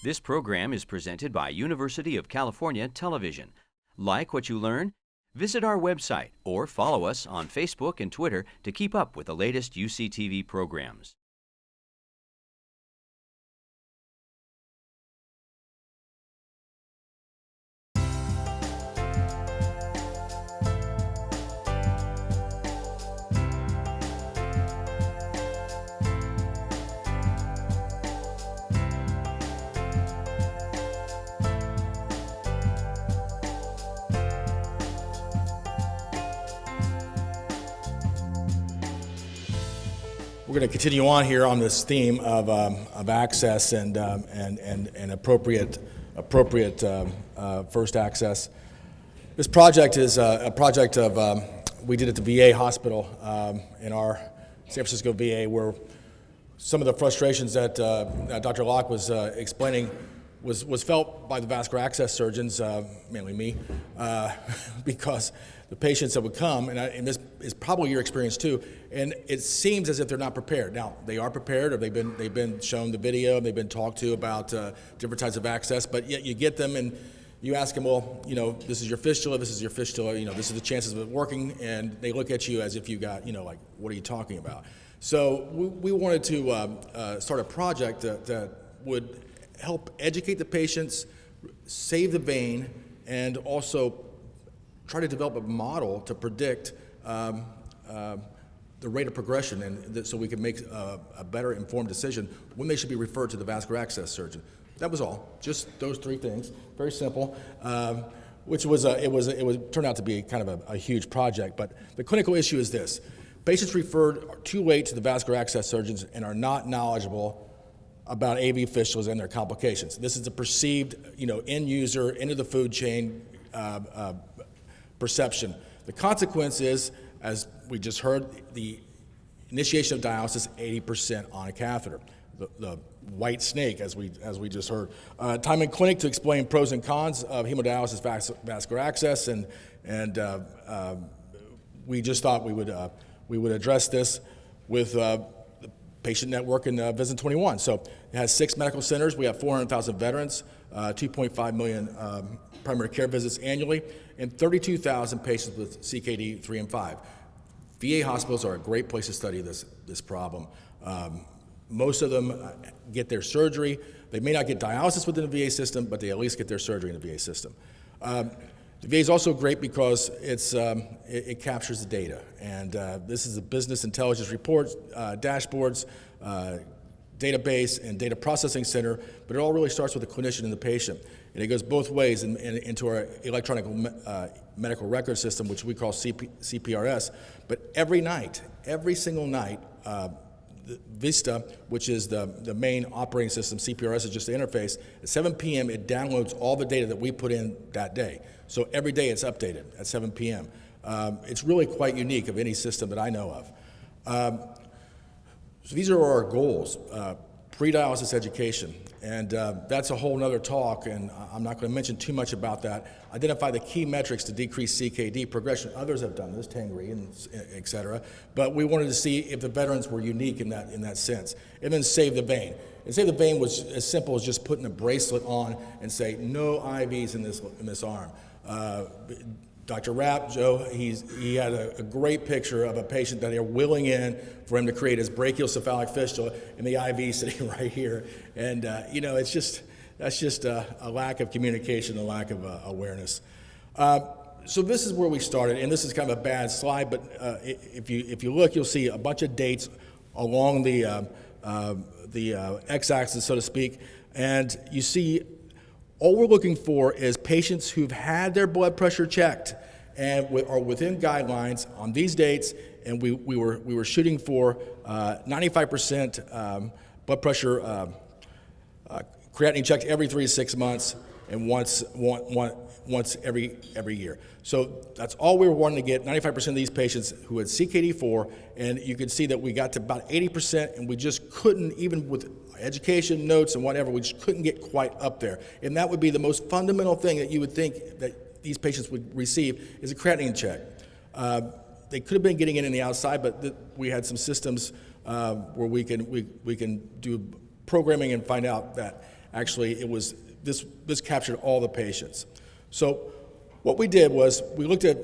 This program is presented by University of California Television. Like what you learn? Visit our website or follow us on Facebook and Twitter to keep up with the latest UCTV programs. We're going to continue on here on this theme of access and appropriate first access. This project is a project of we did at the VA hospital in our San Francisco VA, where some of the frustrations that Dr. Locke was explaining was felt by the vascular access surgeons, mainly me, because the patients that would come, and this is probably your experience too, and it seems as if they're not prepared. Now, they are prepared, or they've been shown the video, they've been talked to about different types of access, but yet you get them and you ask them, well, this is your fistula, this is the chances of it working, and they look at you as if you got, like, what are you talking about? So we wanted to start a project that would help educate the patients, save the vein, and also try to develop a model to predict the rate of progression, and so we can make a better informed decision when they should be referred to the vascular access surgeon. That was all, just those three things, very simple, which was turned out to be kind of a huge project. But the clinical issue is this: patients referred too late to the vascular access surgeons and are not knowledgeable about AV fistulas and their complications. This is a perceived, end user, into the food chain perception. The consequence is, as we just heard, the initiation of dialysis 80% on a catheter. The white snake, as we just heard. Time in clinic to explain pros and cons of hemodialysis vascular access, and we just thought we would address this with the patient network in Vision 21. So it has 6 medical centers. We have 400,000 veterans, 2.5 million primary care visits annually, and 32,000 patients with CKD 3 and 5. VA hospitals are a great place to study this problem. Most of them get their surgery. They may not get dialysis within the VA system, but they at least get their surgery in the VA system. The VA is also great because it captures the data, and this is a business intelligence report, dashboards, database, and data processing center, but it all really starts with the clinician and the patient. And it goes both ways into our electronic medical record system, which we call CPRS. But every single night, Vista, which is the main operating system, CPRS is just the interface, at 7 p.m. it downloads all the data that we put in that day. So every day it's updated at 7 p.m. It's really quite unique of any system that I know of. So these are our goals. Pre-dialysis education, and that's a whole nother talk, and I'm not going to mention too much about that. Identify the key metrics to decrease CKD progression. Others have done this, Tangri, and et cetera, but we wanted to see if the veterans were unique in that sense. And then save the vein. And save the vein was as simple as just putting a bracelet on and say, no IVs in this arm. Dr. Rapp, Joe, he had a great picture of a patient that they're willing in for him to create his brachiocephalic fistula, and the IV sitting right here. And that's just a lack of communication, a lack of awareness. So this is where we started, and this is kind of a bad slide, but if you look, you'll see a bunch of dates along the x-axis, so to speak, and you see. All we're looking for is patients who've had their blood pressure checked and are within guidelines on these dates, and we were shooting for 95% blood pressure creatinine checked every 3 to 6 months and once every year. So that's all we were wanting to get, 95% of these patients who had CKD4, and you can see that we got to about 80%, and we just couldn't, even with education, notes, and whatever, we just couldn't get quite up there. And that would be the most fundamental thing that you would think that these patients would receive is a creatinine check. They could have been getting it in the outside, but we had some systems where we can do programming and find out that Actually, this captured all the patients. So what we did was we looked at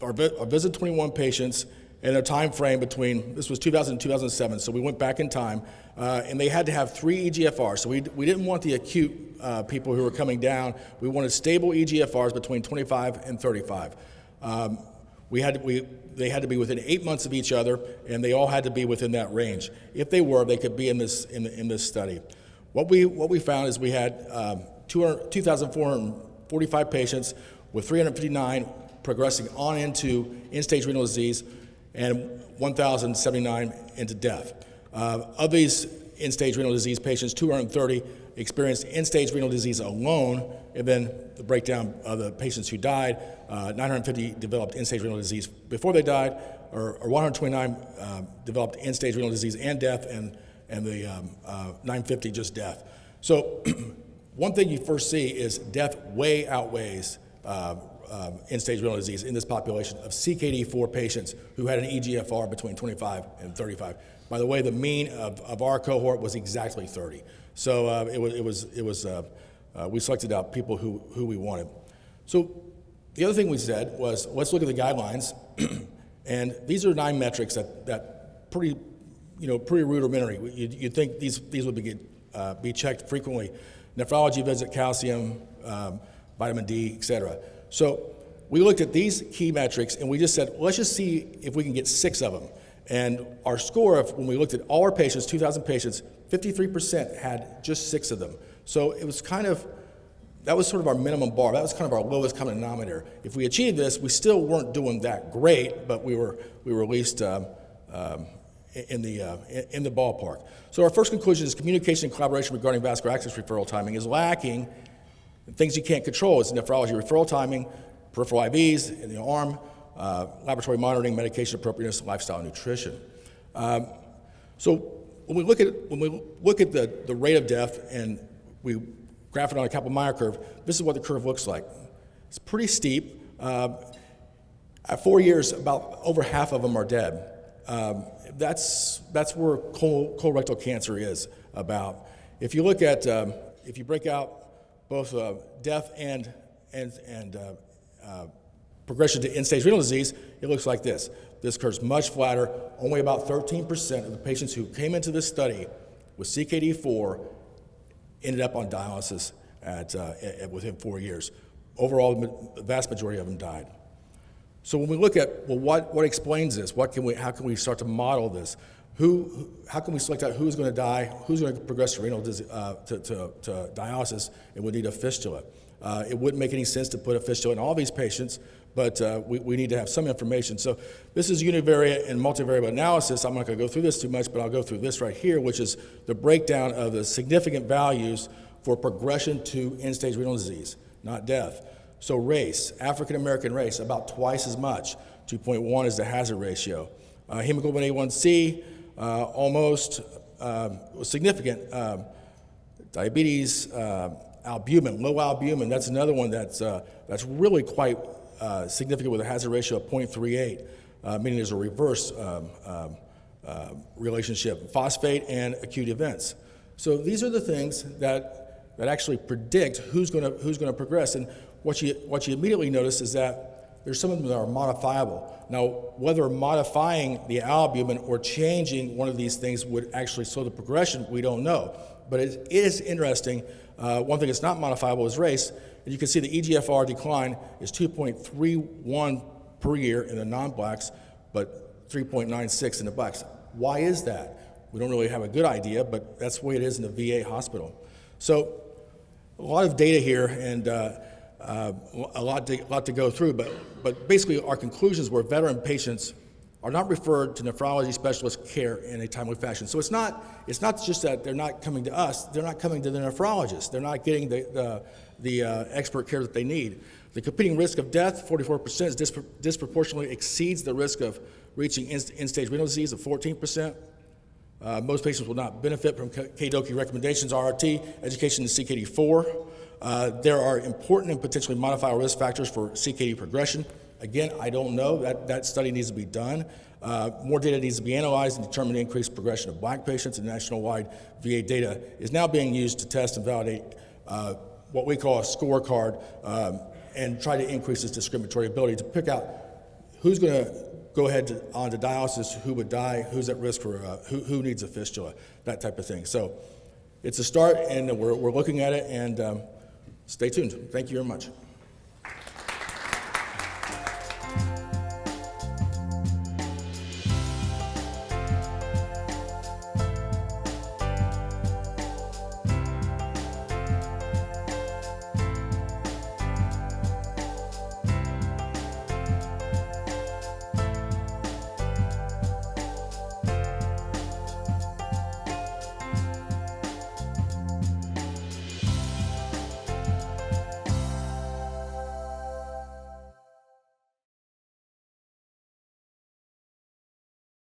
our Visit 21 patients in a time frame between, this was 2000 and 2007, so we went back in time, and they had to have 3 EGFRs. So we didn't want the acute people who were coming down. We wanted stable EGFRs between 25 and 35. They had to be within 8 months of each other, and they all had to be within that range. If they were, they could be in this study. What we found is we had 2,445 patients with 359 progressing on into end-stage renal disease and 1,079 into death. Of these end-stage renal disease patients, 230 experienced end-stage renal disease alone, and then the breakdown of the patients who died, 950 developed end-stage renal disease before they died, or 129 developed end-stage renal disease and death, and the 950 just death. So one thing you first see is death way outweighs end-stage renal disease in this population of CKD4 patients who had an EGFR between 25 and 35. By the way, the mean of our cohort was exactly 30. So we selected out people who we wanted. So the other thing we said was, let's look at the guidelines. And these are 9 metrics that pretty rudimentary. You'd think these would be checked frequently. Nephrology visit, calcium, vitamin D, et cetera. So we looked at these key metrics and we just said, let's just see if we can get 6 of them. And our score, when we looked at all our patients, 2,000 patients, 53% had just 6 of them. So it was that was sort of our minimum bar. That was kind of our lowest common denominator. If we achieved this, we still weren't doing that great, but we were at least in the ballpark. So our first conclusion is communication and collaboration regarding vascular access referral timing is lacking. Things you can't control is nephrology referral timing, peripheral IVs in the arm, laboratory monitoring, medication appropriateness, lifestyle, and nutrition. So when we look at the rate of death and we graph it on a Kaplan-Meier curve, this is what the curve looks like. It's pretty steep. At 4 years, about over half of them are dead. That's where colorectal cancer is about. If you look at, if you break out both death and progression to end-stage renal disease, it looks like this. This curve's much flatter. Only about 13% of the patients who came into this study with CKD4 ended up on dialysis within 4 years. Overall, the vast majority of them died. So when we look at, well, what explains this? How can we start to model this? How can we select out who's going to die, who's going to progress to renal disease, to dialysis, and would need a fistula? It wouldn't make any sense to put a fistula in all these patients, but we need to have some information. So this is univariate and multivariate analysis. I'm not going to go through this too much, but I'll go through this right here, which is the breakdown of the significant values for progression to end-stage renal disease, not death. So race, African American race, about twice as much. 2.1 is the hazard ratio. Hemoglobin A1C, almost significant. Diabetes, albumin, low albumin, that's another one that's really quite significant with a hazard ratio of 0.38, meaning there's a reverse relationship, phosphate and acute events. So these are the things that actually predict who's going to progress. And what you immediately notice is that there's some of them that are modifiable. Now, whether modifying the albumin or changing one of these things would actually slow the progression, we don't know. But it is interesting. One thing that's not modifiable is race. And you can see the EGFR decline is 2.31 per year in the non-blacks, but 3.96 in the blacks. Why is that? We don't really have a good idea, but that's the way it is in the VA hospital. So a lot of data here and a lot to go through, but basically our conclusions were veteran patients are not referred to nephrology specialist care in a timely fashion. So it's not just that they're not coming to us, they're not coming to the nephrologist. They're not getting the expert care that they need. The competing risk of death, 44%, is disproportionately exceeds the risk of reaching end-stage renal disease of 14%. Most patients will not benefit from KDOQI recommendations, RRT, education in CKD4. There are important and potentially modifiable risk factors for CKD progression. Again, I don't know. That study needs to be done. More data needs to be analyzed and determine the increased progression of black patients, and national-wide VA data is now being used to test and validate what we call a scorecard and try to increase its discriminatory ability to pick out who's going to go ahead on to dialysis, who would die, who's at risk for, who needs a fistula, that type of thing. So it's a start, and we're looking at it, and stay tuned. Thank you very much.